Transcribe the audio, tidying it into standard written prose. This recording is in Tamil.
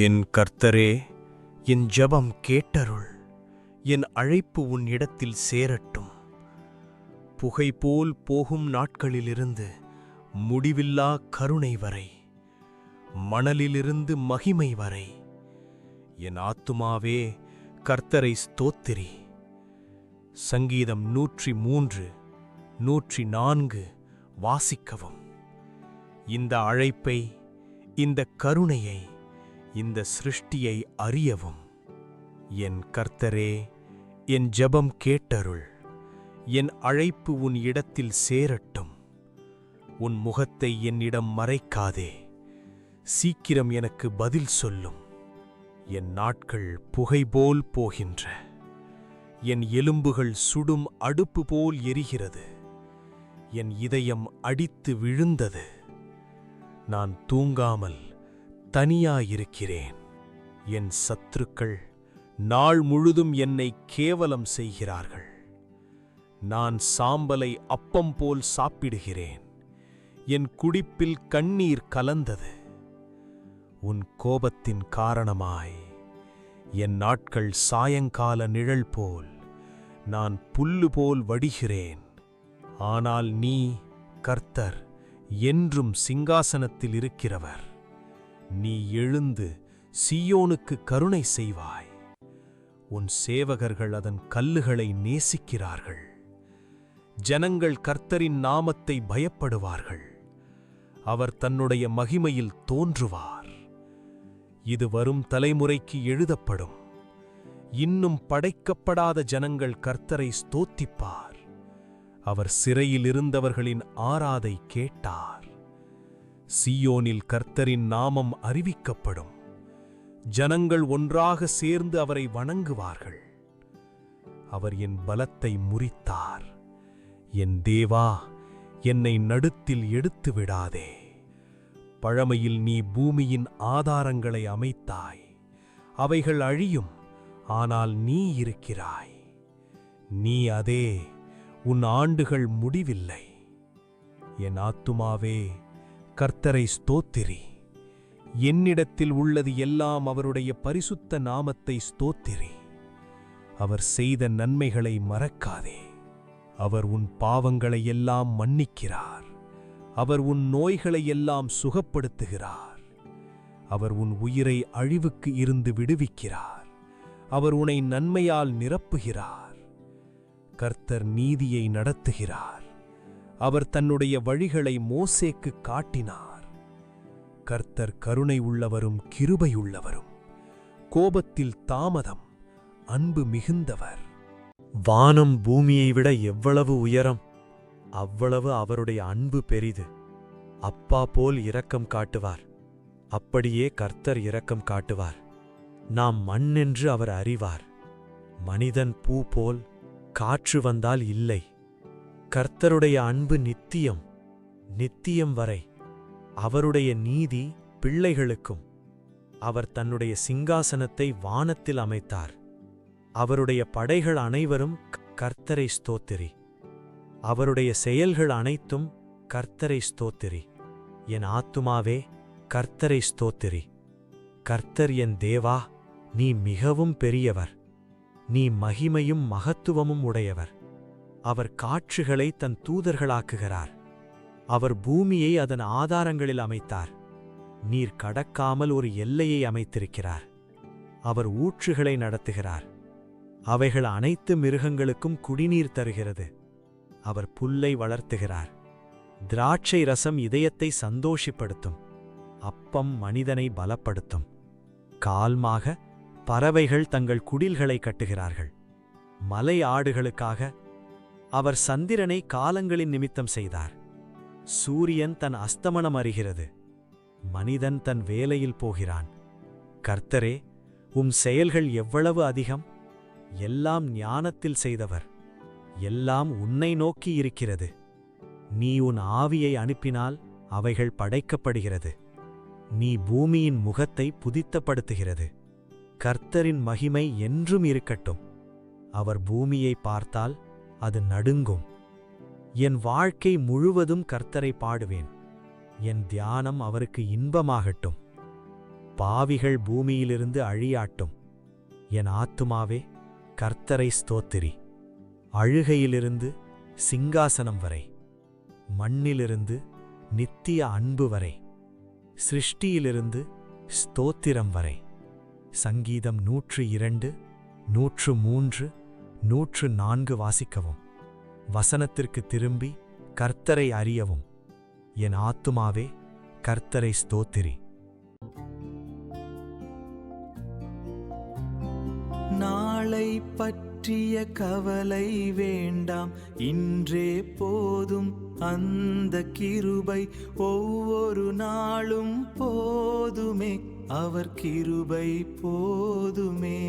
என் கர்த்தரே, என் ஜெபம் கேட்டருள். என் அழைப்பு உன் இடத்தில் சேரட்டும். புகைபோல் போகும் நாட்களிலிருந்து முடிவில்லா கருணை வரை, மணலிலிருந்து மகிமை வரை, என் ஆத்துமாவே கர்த்தரை ஸ்தோத்திரி. சங்கீதம் 103, 104 வாசிக்கவும். இந்த அழைப்பை, இந்த கருணையை, இந்த சிருஷ்டியை அறியவும். என் கர்த்தரே, என் ஜெபம் கேட்டருள். என் அழைப்பு உன் இடத்தில் சேரட்டும். உன் முகத்தை என்னிடம் மறைக்காதே. சீக்கிரம் எனக்கு பதில் சொல்லும். என் நாட்கள் புகைபோல் போகின்ற, என் எலும்புகள் சுடும் அடுப்பு போல் எரிகிறது. என் இதயம் அடித்து விழுந்தது. நான் தூங்காமல் தனியாயிருக்கிறேன். என் சத்துருக்கள் நாள் முழுதும் என்னை கேவலம் செய்கிறார்கள். நான் சாம்பலை அப்பம் போல் சாப்பிடுகிறேன். என் குடிப்பில் கண்ணீர் கலந்தது. உன் கோபத்தின் காரணமாய் என் நாட்கள் சாயங்கால நிழல் போல், நான் புல்லு போல் வடிகிறேன். ஆனால் நீ, கர்த்தர், என்றும் சிங்காசனத்தில் இருக்கிறவர். நீ எழுந்து சீயோனுக்கு கருணை செய்வாய். உன் சேவகர்கள் அதன் கல்லுகளை நேசிக்கிறார்கள். ஜனங்கள் கர்த்தரின் நாமத்தை பயப்படுவார்கள். அவர் தன்னுடைய மகிமையில் தோன்றுவார். இது வரும் தலைமுறைக்கு எழுதப்படும். இன்னும் படைக்கப்படாத ஜனங்கள் கர்த்தரை ஸ்தோத்திப்பார். அவர் சிறையில் இருந்தவர்களின் ஆராதை கேட்டார். சீயோனில் கர்த்தரின் நாமம் அறிவிக்கப்படும். ஜனங்கள் ஒன்றாக சேர்ந்து அவரை வணங்குவார்கள். அவர் என் பலத்தை முறித்தார். என் தேவா, என்னை நடுத்தில் எடுத்து விடாதே. பழமையில் நீ பூமியின் ஆதாரங்களை அமைத்தாய். அவைகள் அழியும், ஆனால் நீ இருக்கிறாய். நீ அதே, உன் ஆண்டுகள் முடிவில்லை. என் ஆத்துமாவே கர்த்தரை ஸ்தோத்திரி. என்னிடத்தில் உள்ளது எல்லாம் அவருடைய பரிசுத்த நாமத்தை ஸ்தோத்திரி. அவர் செய்த நன்மைகளை மறக்காதே. அவர் உன் பாவங்களை எல்லாம் மன்னிக்கிறார். அவர் உன் நோய்களை எல்லாம் சுகப்படுத்துகிறார். அவர் உன் உயிரை அழிவுக்கு இருந்து விடுவிக்கிறார். அவர் உன்னை நன்மையால் நிரப்புகிறார். கர்த்தர் நீதியை நடத்துகிறார். அவர் தன்னுடைய வழிகளை மோசேக்கு காட்டினார். கர்த்தர் கருணை உள்ளவரும் கிருபையுள்ளவரும், கோபத்தில் தாமதம், அன்பு மிகுந்தவர். வானம் பூமியை விட எவ்வளவு உயரம், அவ்வளவு அவருடைய அன்பு பெரிது. அப்பா போல் இரக்கம் காட்டுவார். அப்படியே கர்த்தர் இரக்கம் காட்டுவார். நாம் மண் என்று அவர் அறிவார். மனிதன் பூ போல் காற்று வந்தால் இல்லை. கர்த்தருடைய அன்பு நித்தியம், நித்தியம் வரை. அவருடைய நீதி பிள்ளைகளுக்கும். அவர் தன்னுடைய சிங்காசனத்தை வானத்தில் அமைத்தார். அவருடைய படைகள் அனைவரும் கர்த்தரை ஸ்தோத்திரி. அவருடைய செயல்கள் அனைத்தும் கர்த்தரை ஸ்தோத்திரி. என் ஆத்துமாவே கர்த்தரை ஸ்தோத்திரி. கர்த்தர் என் தேவா, நீ மிகவும் பெரியவர். நீ மகிமையும் மகத்துவமும் உடையவர். அவர் காற்றுகளை தன் தூதர்களாக்குகிறார். அவர் பூமியை அதன் ஆதாரங்களில் அமைத்தார். நீர் கடக்காமல் ஒரு எல்லையை அமைத்திருக்கிறார். அவர் ஊற்றுகளை நடத்துகிறார். அவைகள் அனைத்து மிருகங்களுக்கும் குடிநீர் தருகிறது. அவர் புல்லை வளர்த்துகிறார். திராட்சை ரசம் இதயத்தை சந்தோஷப்படுத்தும். அப்பம் மனிதனை பலப்படுத்தும். கால்மாக பறவைகள் தங்கள் குடில்களை கட்டுகிறார்கள். மலை ஆடுகளுக்காக அவர் சந்திரனை காலங்களின் நிமித்தம் செய்தார். சூரியன் தன் அஸ்தமனம் அறிகிறது. மனிதன் தன் வேலையில் போகிறான். கர்த்தரே, உம் செயல்கள் எவ்வளவு அதிகம்! எல்லாம் ஞானத்தில் செய்தவர். எல்லாம் உன்னை நோக்கி இருக்கிறது. நீ உன் ஆவியை அனுப்பினால் அவைகள் படைக்கப்படுகிறது. நீ பூமியின் முகத்தை புதித்தப்படுத்துகிறது. கர்த்தரின் மகிமை என்றும் இருக்கட்டும். அவர் பூமியை பார்த்தால் அது நடுங்கும். என் வாழ்க்கை முழுவதும் கர்த்தரை பாடுவேன். என் தியானம் அவருக்கு இன்பமாகட்டும். பாவிகள் பூமியிலிருந்து அழியாட்டும். என் ஆத்துமாவே கர்த்தரை ஸ்தோத்திரி. அழுகையிலிருந்து சிங்காசனம் வரை, மண்ணிலிருந்து நித்திய அன்பு வரை, சிருஷ்டியிலிருந்து ஸ்தோத்திரம் வரை. சங்கீதம் 102, 103, 104 வாசிக்கவும். வசனத்திற்கு திரும்பி கர்த்தரை அறியவும். என் ஆத்துமாவே கர்த்தரை ஸ்தோத்திரி. நாளை பற்றிய கவலை வேண்டாம், இன்றே போதும் அந்த கிருபை. ஒவ்வொரு நாளும் போதுமே, அவர் கிருபை போதுமே.